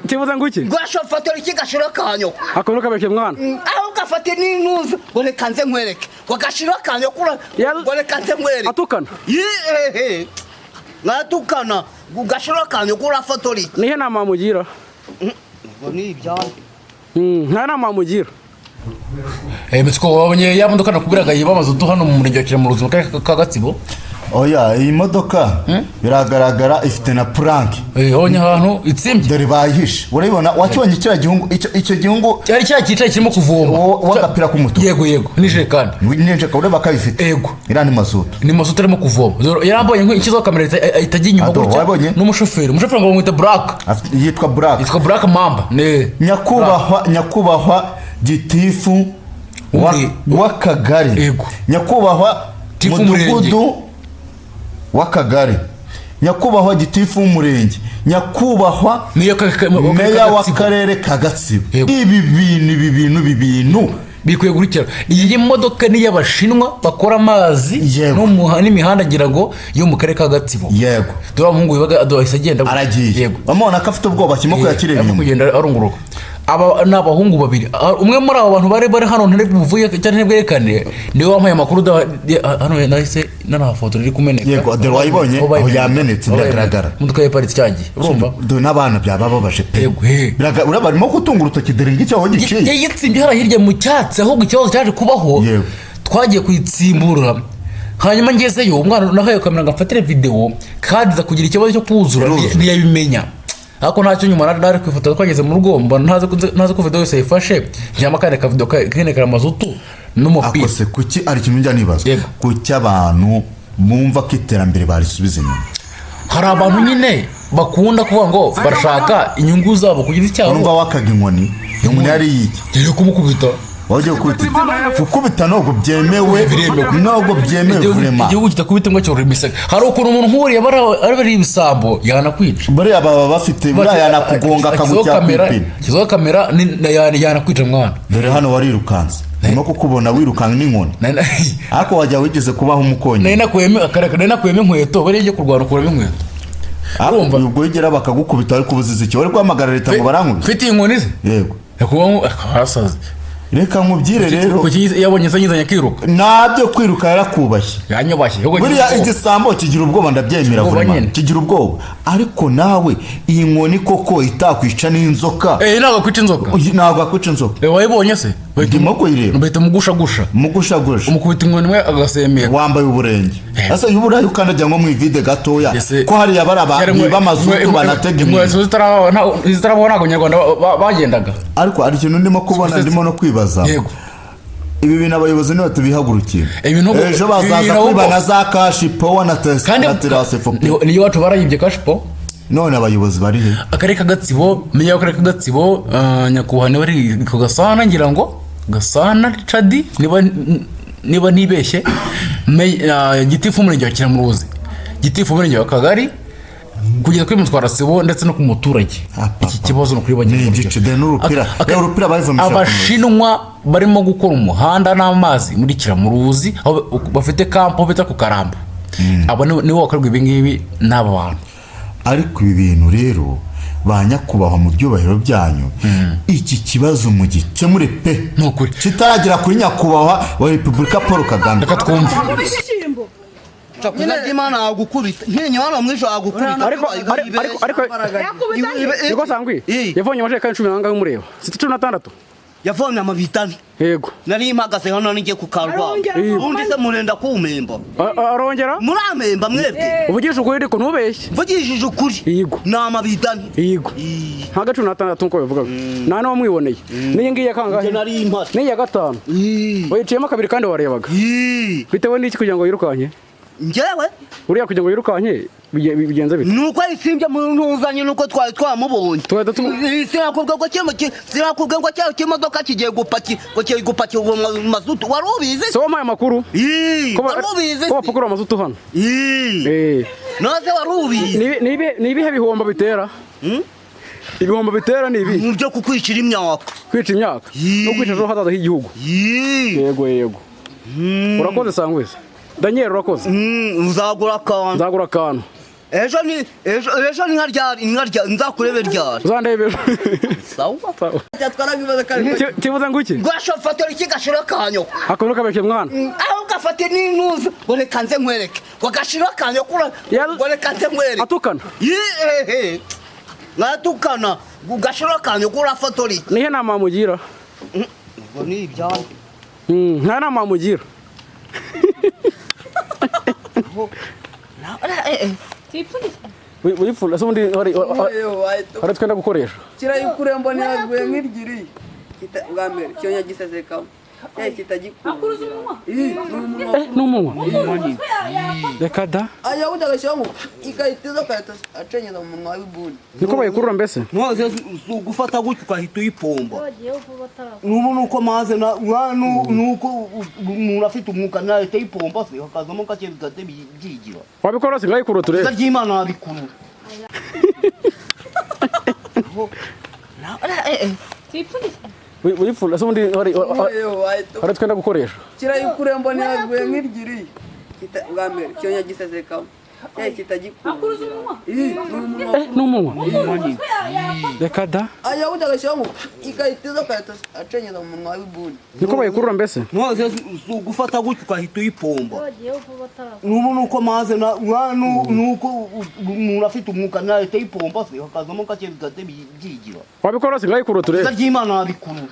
kibuza nguki gwashofatira ikigashiro kanyo akono kabeke mwana aho gafate n'intuza bone kanze nkwereke gwagashiro kanyo kura bone kanze nkwereke atukana ngatukana gugashiro kanyo kura fotori nihe nama mugira ngo ni ibyana nta nama mugira Mitsiko wabonye ya modoka nakubiraga yibamaze hano mu murenge wa Kiramuruzi ka Gatsibo. Oya iyi modoka biragaragara ifite na plank Onye ahantu itsimbye dore bayihishe urabibona wakibonye cya gihungu icyo gihungu cyari cyakicaye kirimo kuvoma wagapira ku mutuku yego nijerekani ninjeka ureba bakabifite yego irani mazutu ni mazutu arimo kuvoma yarambonye nk'ikizo kamera itajya inyuma gutya n'umushoferi ngo bamwita Black yitwa Black Mamba ne nyakubahwa gitifu w'akagari nyakubahwa mudugudu w'akagari nyakubahwa gitifu w'umurenge nyakubahwa meya w'akarere ka Gatsibo ibi bintu bikwiye gurikira iyi modoka ni y'abashinwa bakora amazi n'imihanda ngira ngo yo mu karere ka Gatsibo yego dore umuhungu wibaga adohise agenda aragiye yego amona kafite ubwoba kimo kuyakireba inyuma kugenda arunguruka aba nabahungu babiri umwe muri abo bantu bari hano ntare buvuye cyane bwerekane niwe wampaye makuru hano nahise nana foto iri kumeneka yego dore wayibonye aho yamenetse biragaragara muduka y'Paris cyagiye urumva do nabana byababaje pe yego urabarimo gutunga urutoki dore ngicyo giciye yitsimbye hara hirya mu cyatsi ahubwo ikibazo cyaje kubaho twagiye kuyitsimbura hanyuma ngezeyo umwana nahaye kamera ngafatire video kadiza kugira ikibazo cyo kuzura ntiyabimenya ako ntacyo nyuma nari kwifotora twageze mu rugo mbona ntaze ko video yose ifashe njyama kare ka video kenekara mazutu n'umupira akose kuki ari kintu njya nibaza kuki abantu bumva ko iterambere barisubiza inyuma hari abantu nyine bakunda kuvuga ngo barashaka inyungu zabo kugira icyaro urumva wakaga inkoni yari yiki yari kumukubita wajye gukubita ntabwo byemewe vraiment igihugu kitakubita ngo cyoro imisaka hari ukuntu umuntu nkuriye bari ibisambo yanakwica bari aba bafite yanakugonga akagucyapira kizo kamera yanakwica mwana dore hano warirukanze no kukubona wirukanka n'inkoni ariko wajya wigeze kubaho umukonyi nari nakuyemo inkweto bari igiye kurwana kuramo inkweto arumva ubwo yigera bakagukubita ariko ubuzizi icyo bari kwamagara leta ngo barankubita mfite inkoni ze yego yakubaho hasaze reka nkubwire rero yabonye zanyizanya kwiruka nabyo kwiruka yarakubashye yanyubashye buriya igisambo kigira ubwoba ndabyemera vraiment kigira ubwoba ariko nawe iyi nkoni koko itakwica n'inzoka ntabwo kwica inzoka ntabwo kwica inzoka wayibonye se ndimo kuyireba bahita mugusha umukubita inkoni we agasemera wambaye uburenge asa y'uburayi ukandagira ngo mu ivide gatoya ko hari abantu b'amazutu banatega inkoni zitarabona abanyarwanda bagendaga ariko ari ikintu ndimo kubona ndimo no kwibaza yego ibi bintu abayobozi nibo tubihagurukiye ejo bazaza kwiba na za kashipo na terasefo niyo watu barayibye kashipo none abayobozi bari he akarere ka Gatsibo meya w'akarere ka Gatsibo nyakuhane bari ku Gasana ngira ngo Gasana Chadi niba nibeshye gitifu umurenge wa Kiramuruzi gitifu umurenge wa Kagari kugeza kuri Mutwara Sibo ndetse no ku muturage iki kibazo no kuri urupira abashinwa barimo gukora umuhanda n'amazi muri Kiramuruzi bafite kampo bita ku Karamba abo nibo bakorwa ibi ngibi n'aba bantu ariko ibi bintu rero banyakubahwa mu byubahiro byanyu iki kibazo mu gikemure pe nukuri kitaragira kuri nyakubahwa wa Republika Paul Kagame reka twumve Chakuna dimana agukubita nkenye wana mwisho agukubita ariko sangwi yavonye amajeka 10 nanga y'umureba 16 yavomye amabitani yego nari impagaze hano nige ku karwa undi se murenda kumemba arongera muramemba mwebwe uvugisha ukuri ariko ntubeshye mvugishije ukuri yego n'amabitani yego nka 16 nko bivuga nane wamwiboneye niye ngiye kangahe nari impara niye gatanu wayiciyemo kabiri kandi warebaga bitewe n'iki kugira ngo yirukanye njyewe uriya kugira ngo yirukanye bigenza bite nuko isimbye mu ntuzanye nuko twari twamubonye sirakubwe ngo cyaho kimodoka kigiye gupaki ngo kigiye gupaki mazutu warubizi so wampaye amakuru warubizi ko bapakura amazutu hano noze warubizi nibihe bihomba bitera ibihomba bitera nibi mu byo kukwicira imyaka kwica imyaka no kwica ejo hazaza h'igihugu yego urakoze sangwese Daniel urakoze nzagura akantu ejo ni nka ryari nzakurebe ryari uzandebera sawa cyatwaragibaza kandi kibuza nguki gwashofatira iki gashiro kanyo akono kabeke mwana aho gafate n'intuza bone kanze nkwereke wagashiro kanyo kura bone kanze nkwereke atukana ngatukana gashiro kanyo kura fotori nihe nama mugira ngo ni ibyana nta nama mugira wipfula so ndi hari twenda gukoresha kirayukurembo nyaguye nk'irigiri ngamere cyo nyagisezeka kitagikura n'umunwa reka da aya udagashyamo ikayitiza kayita acenyeza mu munwa w'ibuni niko bayikurura mbese mwaze gufata gutyo ukahita uyipomba nubu nuko maze nuko umuntu afite umwuka nawe utayipomba se hakazamo gake bigate byigira wabikora se ngayikuru turebe ry'Imana wabikurura wipfula so ndi hari twenda gukoresha kirayukurembo nyaguye nk'irigiri ngamere cyo nyagisezeka kitagikura n'umunwa reka da aya udagashyamo ikayitiza kayita acenyeza mu munwa w'ibuni niko bayikurura mbese mwaze gufata gutyo ukahita uyipomba nubu nuko maze nuko umuntu afite umwuka nawe utayipomba se hakazamo gake bigate byigira wabikora se ngayikuru turebe ry'Imana wabikurura